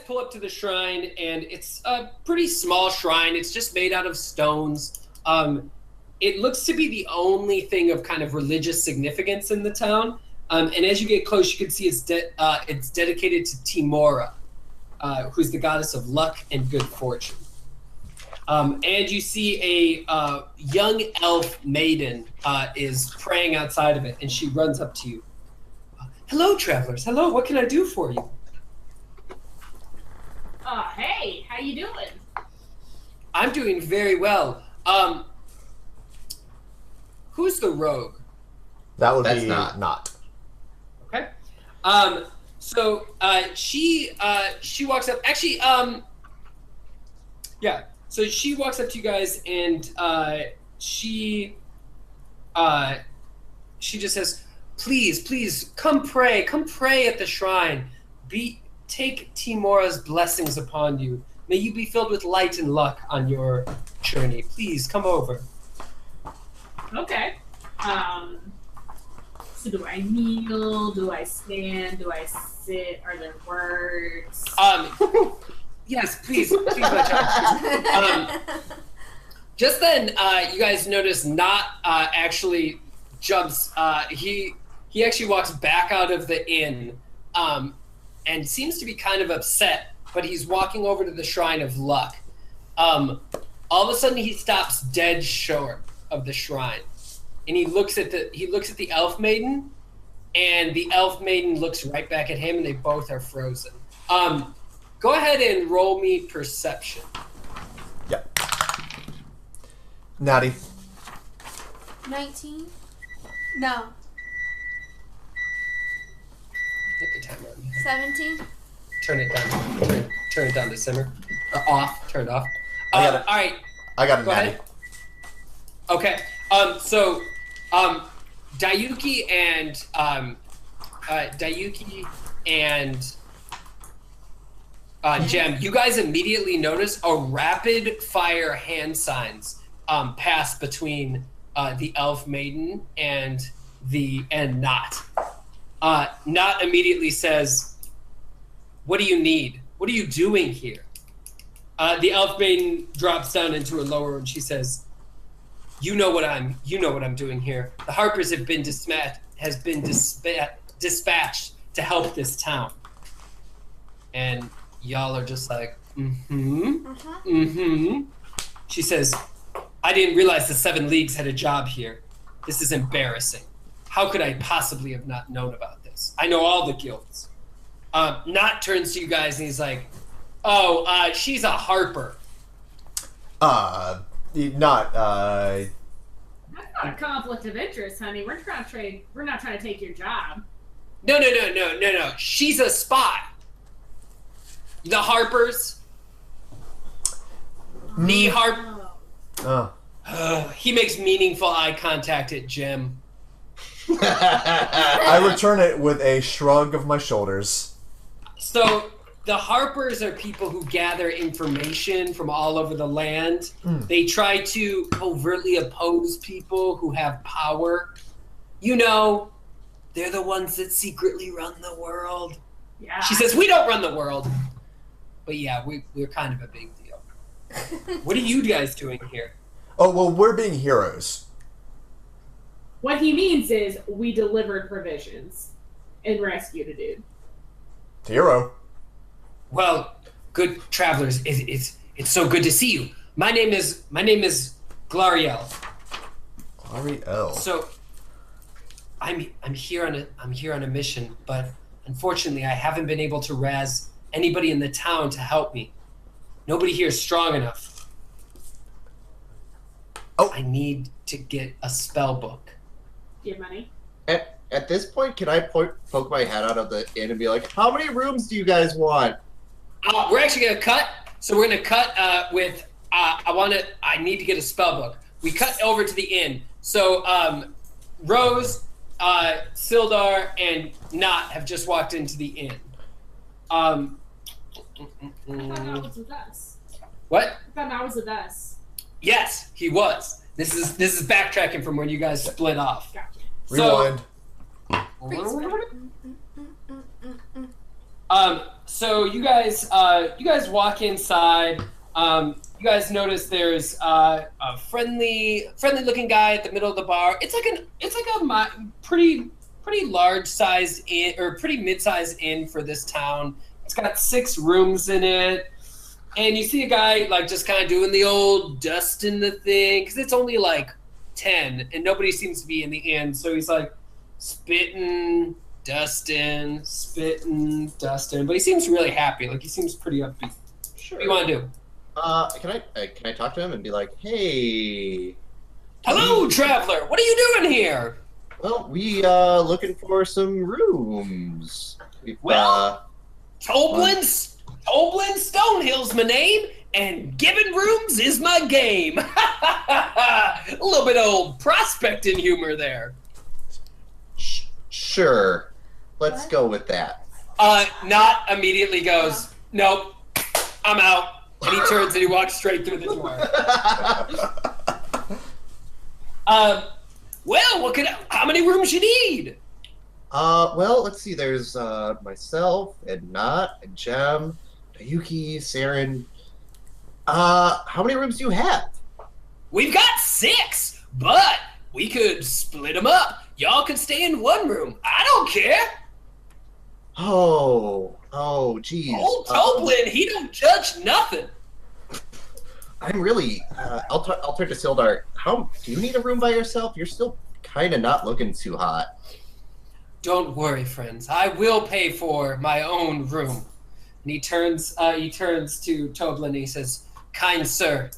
pull up to the shrine, and it's a pretty small shrine. It's just made out of stones. It looks to be the only thing of kind of religious significance in the town. And as you get close, you can see it's dedicated to Timora, who's the goddess of luck and good fortune. And you see a young elf maiden is praying outside of it, and she runs up to you. Hello, travelers. Hello, what can I do for you? Hey, how you doing? I'm doing very well. Who's the rogue? That would be not. Okay. So she walks up. Actually, yeah. So she walks up to you guys, and she just says, "Please, come pray at the shrine. Take Timora's blessings upon you. May you be filled with light and luck on your journey. Please come over." Okay. So do I kneel? Do I stand? Do I sit? Are there words? Yes, please, my child. Just then, you guys notice Not actually jumps. He actually walks back out of the inn, and seems to be kind of upset. But he's walking over to the Shrine of Luck. All of a sudden, he stops dead short of the shrine, and he looks at the elf maiden, and the elf maiden looks right back at him, and they both are frozen. Go ahead and roll me perception. Yep. Natty. 19? No. Hit the timer on you. 17? Turn it down. Turn it down to simmer. Off. Turn it off. I got it. All right. I got a Go natty. ahead. Okay. So, Diuki and Jem, you guys immediately notice a rapid fire hand signs pass between the elf maiden and Not. Not immediately says, "What do you need? What are you doing here?" The elf maiden drops down into her lower and she says, You know what I'm doing here. The Harpers have been dispatched to help this town." And y'all are just like, She says, "I didn't realize the 7 Leagues had a job here. This is embarrassing. How could I possibly have not known about this? I know all the guilds." Not turns to you guys and he's like, she's a Harper. Not, That's not a conflict of interest, honey. We're not trying to take your job. No. She's a spy. The Harpers. The Harp. He makes meaningful eye contact at Jim. I return it with a shrug of my shoulders. So the Harpers are people who gather information from all over the land. They try to overtly oppose people who have power. You know, they're the ones that secretly run the world. Yeah. She says, "We don't run the world." But yeah, we're kind of a big deal. What are you guys doing here? Oh, well, we're being heroes. What he means is we delivered provisions and rescued a dude. Hero. Well, good travelers, it's so good to see you. My name is Glariel. Glariel. So I'm here on a mission, but unfortunately I haven't been able to razz anybody in the town to help me. Nobody here is strong enough. I need to get a spell book. Do you have money? At this point, can I poke my head out of the inn and be like, "How many rooms do you guys want?" We're actually gonna cut. So we're gonna cut with. I need to get a spell book. We cut over to the inn. So Rose, Sildar, and Not have just walked into the inn. I thought Not was with us. What? I thought Not was with us. Yes, he was. This is backtracking from when you guys split off. Gotcha. Rewind. So you guys walk inside. You guys notice there's a friendly-looking guy at the middle of the bar. It's like a pretty large-sized inn, or pretty mid-sized inn for this town. It's got 6 rooms in it, and you see a guy like just kind of doing the old dusting the thing because it's only like 10, and nobody seems to be in the inn. So he's like spitting, dusting, but he seems really happy. Like he seems pretty upbeat. Sure. What do you want to do? Can I talk to him and be like, hey? Hello, traveler. What are you doing here? Well, we looking for some rooms. Toblin Stonehill's my name, and giving rooms is my game. A little bit of old prospecting humor there. Sure. Let's go with that. Not immediately goes, nope, I'm out. And he turns and he walks straight through the door. Well, how many rooms you need? Well, let's see. There's myself and Not and Jem, Diuki, Seryn. How many rooms do you have? We've got 6, but we could split them up. Y'all could stay in one room. I don't care. Oh, geez. Old Toblin, he don't judge nothing. I'm really. I'll turn to Sildar. Do you need a room by yourself? You're still kind of not looking too hot. Don't worry, friends. I will pay for my own room. And he turns to Toblin and he says, "Kind sir,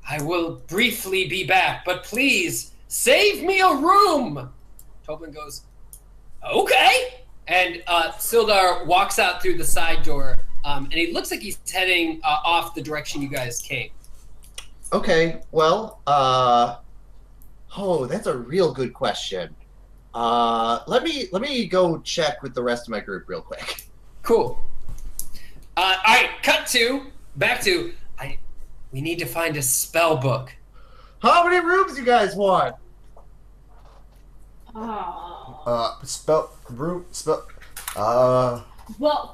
I will briefly be back, but please save me a room." Toblin goes, "Okay." And Sildar walks out through the side door, and he looks like he's heading off the direction you guys came. Okay, well, that's a real good question. Let me go check with the rest of my group real quick. Cool. All right, back to, we need to find a spell book. How many rooms you guys want? Well,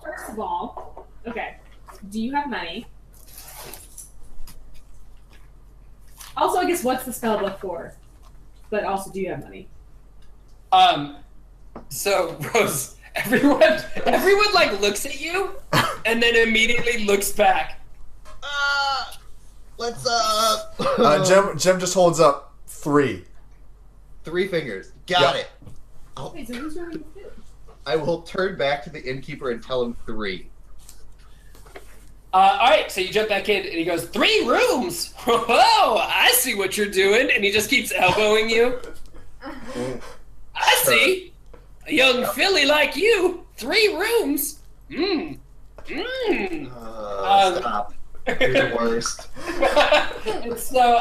first of all, okay. Do you have money? Also, I guess what's the spell book for? But also, do you have money? So Rose, everyone like looks at you and then immediately looks back. Let's Jem just holds up 3. 3 fingers. Got it. Wait, so who's rolling 2? I will turn back to the innkeeper and tell him 3. All right, so you jump back in, and he goes, 3 rooms? Whoa, I see what you're doing, and he just keeps elbowing you. I see. A young filly like you, 3 rooms? Stop. You're the worst. And so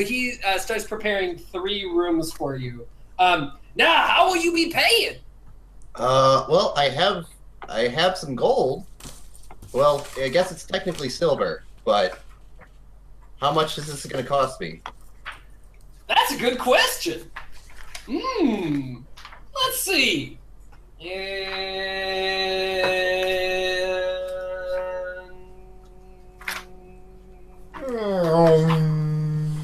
he starts preparing 3 rooms for you. Now, how will you be paying? Well, I have some gold. Well, I guess it's technically silver, but how much is this going to cost me? That's a good question. Let's see.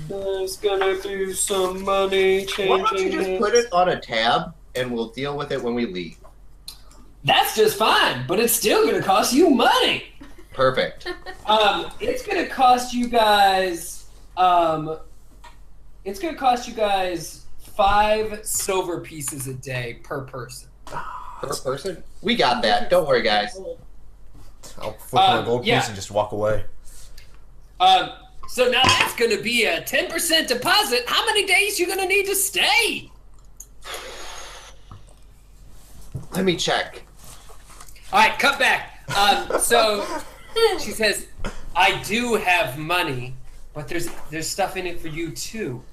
There's gonna be some money changing. Why don't you just put it on a tab and we'll deal with it when we leave? That's just fine, but it's still gonna cost you money. Perfect. It's gonna cost you guys. It's gonna cost you guys 5 silver pieces a day per person. Per person? We got that. Don't worry, guys. I'll flip my gold piece and just walk away. So now that's gonna be a 10% deposit. How many days you gonna need to stay? Let me check. All right, cut back. So she says, "I do have money, but there's stuff in it for you too.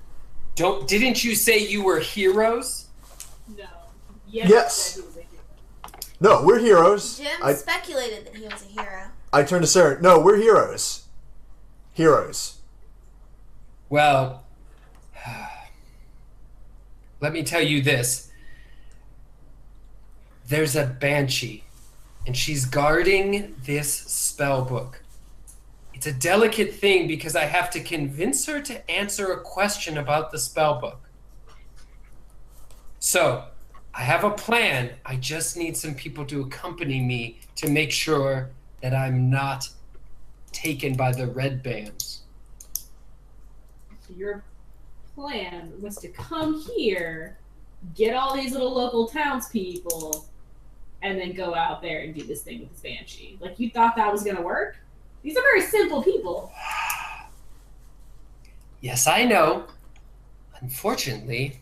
Didn't you say you were heroes?" No. Yes. No, we're heroes. Jim speculated that he was a hero. I turned to Seryn. No, we're heroes. Heroes. Well, let me tell you this. There's a banshee and she's guarding this spell book. It's a delicate thing because I have to convince her to answer a question about the spell book. So, I have a plan. I just need some people to accompany me to make sure that I'm not taken by the red bands. Your plan was to come here, get all these little local townspeople, and then go out there and do this thing with this banshee. Like, you thought that was going to work? These are very simple people. Yes, I know. Unfortunately,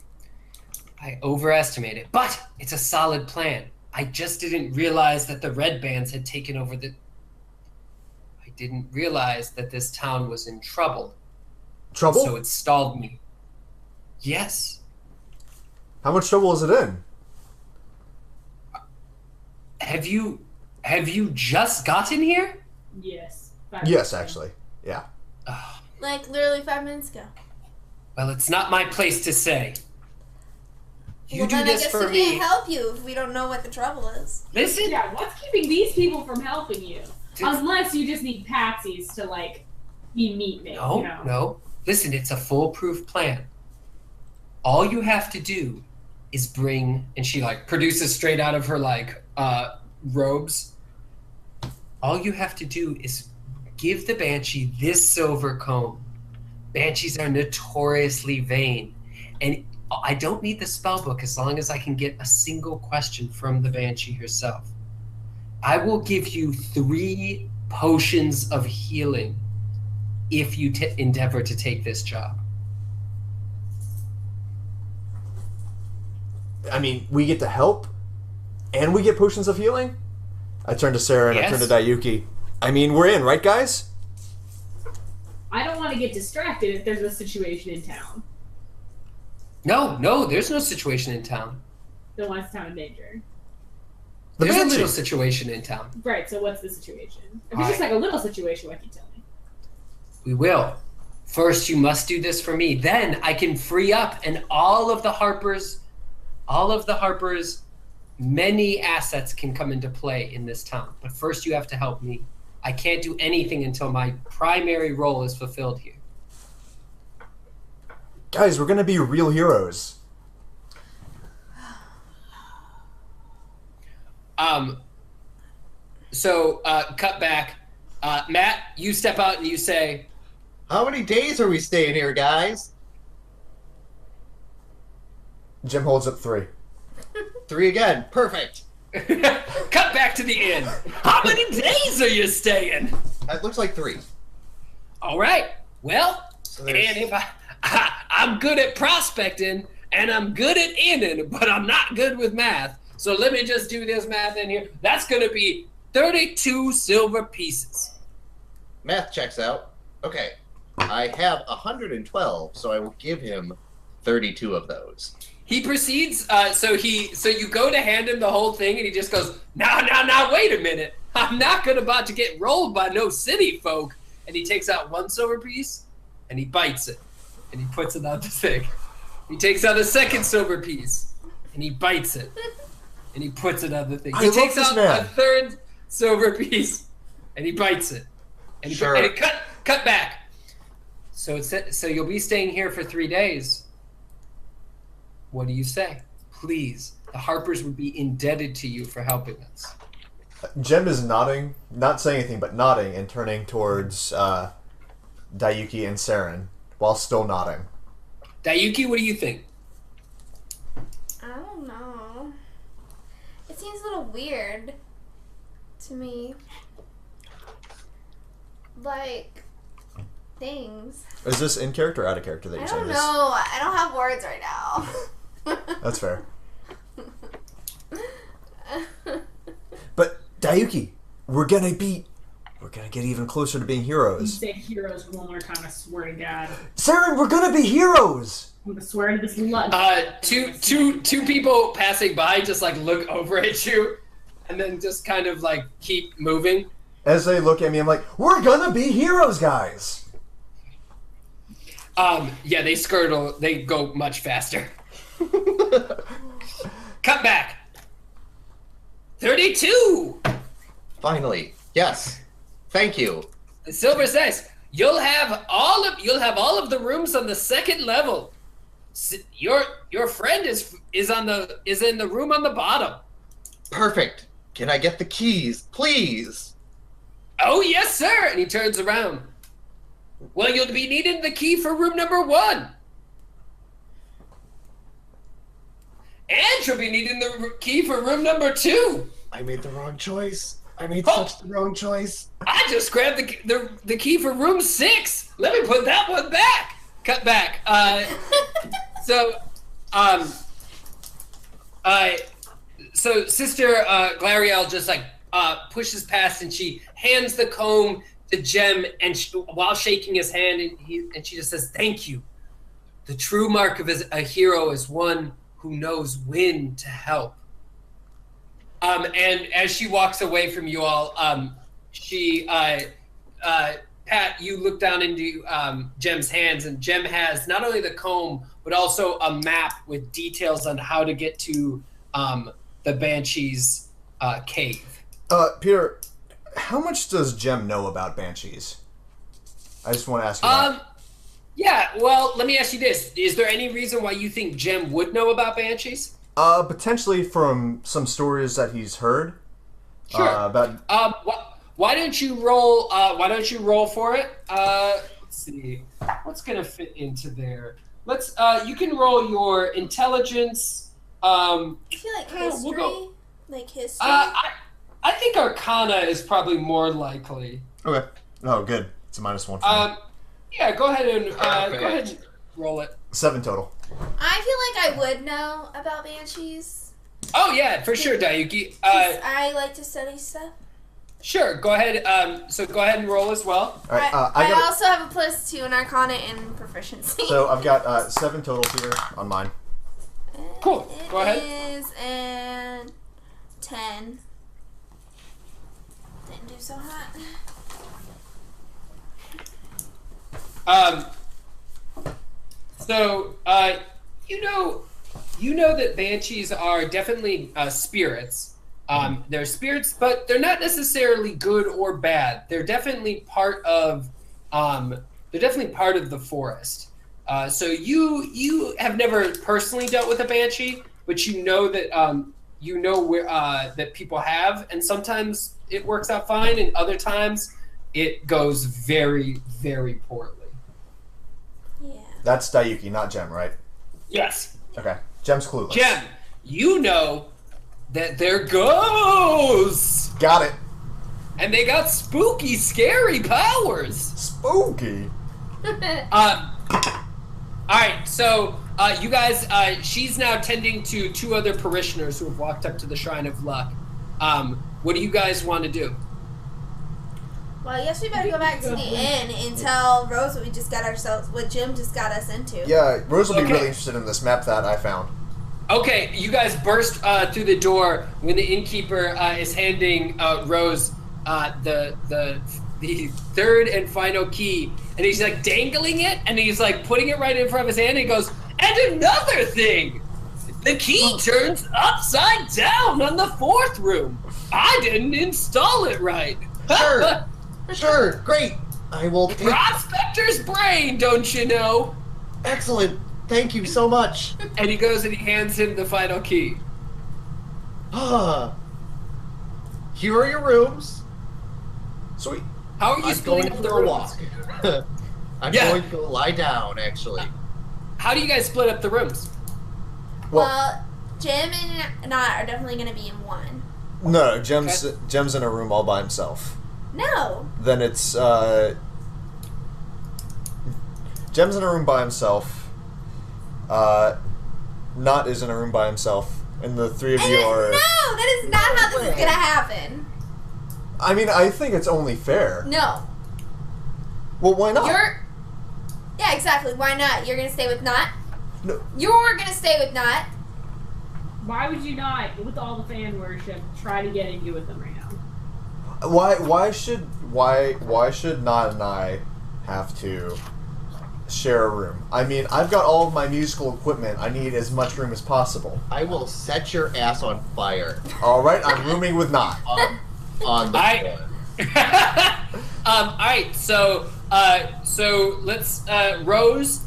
I overestimated. But it's a solid plan. I just didn't realize that the red bands had taken over the... I didn't realize that this town was in trouble. Trouble? So it stalled me. Yes. How much trouble is it in? Have you just gotten here? Yes. Yes, actually. Yeah. Oh, Like literally 5 minutes ago. well, it's not my place to say. You Well, do then I this guess for we me. can't help you if we don't know what the trouble is. Listen. Yeah, what's keeping these people from helping you? Dude. Unless you just need patsies to, like, be meat-made, No, you know? no. Listen, it's a foolproof plan. All you have to do is bring, and she like produces straight out of her like robes. All you have to do is give the banshee this silver comb. Banshees are notoriously vain, and I don't need the spell book as long as I can get a single question from the banshee herself. I will give you 3 potions of healing if you endeavor to take this job. I mean, we get to help, and we get potions of healing? I turn to Seryn, I turn to Yes. Diuki. I mean, we're in, right, guys? I don't want to get distracted if there's a situation in town. No, there's no situation in town. Then why is the town in danger? The There's a banshee. little situation in town. Right, so what's the situation? If it's just like a little situation, why can't you tell me? We will. First, you must do this for me. Then I can free up, and all of the Harper's, many assets can come into play in this town. But first, you have to help me. I can't do anything until my primary role is fulfilled here. Guys, we're gonna be real heroes. So, cut back. Matt, you step out and you say, How many days are we staying here, guys? Jim holds up 3. 3 again. Perfect. cut back to the inn. How many days are you staying? That looks like 3. All right. Well, So and there's- if I'm good at prospecting and I'm good at inning, but I'm not good with math. So let me just do this math in here. That's going to be 32 silver pieces. Math checks out. Okay. I have 112, so I will give him 32 of those. He proceeds. So you go to hand him the whole thing, and he just goes, "Now, wait a minute. I'm not about to get rolled by no city folk." And he takes out 1 silver piece, and he bites it, and he puts it on the thing. He takes out a 2nd silver piece, and he bites it, and he puts it on the thing. I He love takes this out man. a 3rd silver piece, and he bites it, and he Sure. and it cut back. So you'll be staying here for 3 days. What do you say? Please, the Harpers would be indebted to you for helping us. Jem is nodding, not saying anything, but nodding and turning towards Diuki and Seryn while still nodding. Diuki, what do you think? I don't know. It seems a little weird to me. Like, things. Is this in character or out of character that I you're don't saying know. this? I don't have words right now. That's fair. But Diuki, we're gonna get even closer to being You heroes. say heroes one more time, I swear to God. Seryn, we're gonna be heroes. I'm gonna swear to this lunch. Two people passing by just like look over at you, and then just kind of like keep moving. As they look at me, I'm like, we're gonna be heroes, guys. Yeah, they go much faster. Cut back. 32. Finally. Yes. Thank you. Silver says you'll have all of the rooms on the second level. Your friend is in the room on the bottom. Perfect. Can I get the keys, please? Oh yes, sir. And he turns around. Well, you'll be needing the key for room number 1. And you'll be needing the key for room number 2. I made the wrong choice. I made Oh. such the wrong choice. I just grabbed the key for room 6. Let me put that one back. Cut back. So Sister Glariel just like pushes past, and she hands the comb to Jem, and while shaking his hand, and she just says, "Thank you. The true mark of a hero is one who knows when to help." And as she walks away from you all, she Pat, you look down into Jem's hands, and Jem has not only the comb but also a map with details on how to get to the Banshee's cave. Peter, how much does Jem know about Banshees? I just want to ask you that. Yeah, well, let me ask you this. Is there any reason why you think Jem would know about Banshees? Potentially from some stories that he's heard. Sure. About... Why don't you roll? Why don't you roll for it? Let's see. What's gonna fit into there? Let's. You can roll your intelligence. I feel like history. We'll go. Like history. I think Arcana is probably more likely. Okay. Oh, good. It's a -1 for me. Yeah. Go ahead and roll it. 7 total. I feel like I would know about banshees. Oh yeah, for sure, Diuki. 'Cause I like to study stuff. Sure. Go ahead. So go ahead and roll as well. All right. I also have a +2 in Arcana and proficiency. So I've got 7 total here on mine. Cool. Go ahead. It is and 10. Didn't do so hot. So you know that banshees are definitely spirits. They're spirits, but they're not necessarily good or bad. They're definitely part of the forest. So you have never personally dealt with a banshee, but you know that where that people have, and sometimes it works out fine, and other times it goes very, very poorly. Yeah. That's Diuki, not Jem, right? Yes. Okay. Jem's clueless. Jem, you know that they're ghosts, Got it. and they got spooky, scary powers. Spooky. All right, so you guys, she's now tending to 2 other parishioners who have walked up to the Shrine of Luck. What do you guys want to do? Well, I guess we better go back to the inn and tell Rose what Jim just got us into. Yeah, Rose will be Okay. really interested in this map that I found. Okay, you guys burst through the door when the innkeeper is handing Rose the 3rd and final key, and he's like dangling it, and he's like putting it right in front of his hand, and he goes, "And another thing, the key turns upside down on the 4th room. I didn't install it right." Sure. Sure. Great. I will take... Prospector's brain, don't you know? Excellent. Thank you so much. And he goes and he hands him the final key. Here are your rooms. Sweet. How are you I'm splitting going up the for a rooms? walk. I'm Yeah. going to go lie down, actually. How do you guys split up the rooms? Well, Jim and I are definitely going to be in one. No, Jem's in a room all by himself. No. Then it's Jem's in a room by himself. Not is in a room by himself, and the 3 of you are. No, that is not how this is going to happen. I mean, I think it's only fair. No. Well, why not? Yeah, exactly. Why not? You're going to stay with Not? No. You're going to stay with Not? Why would you not, with all the fan worship, try to get into with them right now? Why should Not and I have to share a room? I mean, I've got all of my musical equipment. I need as much room as possible. I will set your ass on fire. All right, I'm rooming with Not. on the floor. All right, so let's Rose.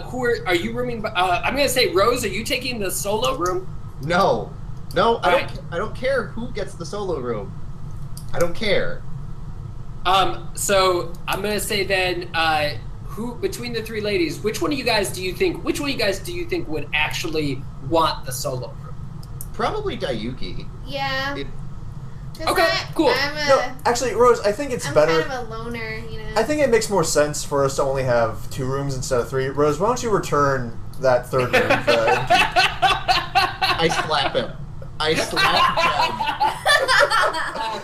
Who are you rooming? I'm gonna say Rose. Are you taking the solo room? No, I Right. don't care who gets the solo room. I don't care. So I'm gonna say then, who between the three ladies, which one of you guys do you think would actually want the solo room? Probably Diuki. Yeah. It- 'Cause Okay, cool. No, actually, Rose, I think it's I'm better. kind of a loner, you know. I think it makes more sense for us to only have 2 rooms instead of 3. Rose, why don't you return that 3rd room? I slap him. I slap him.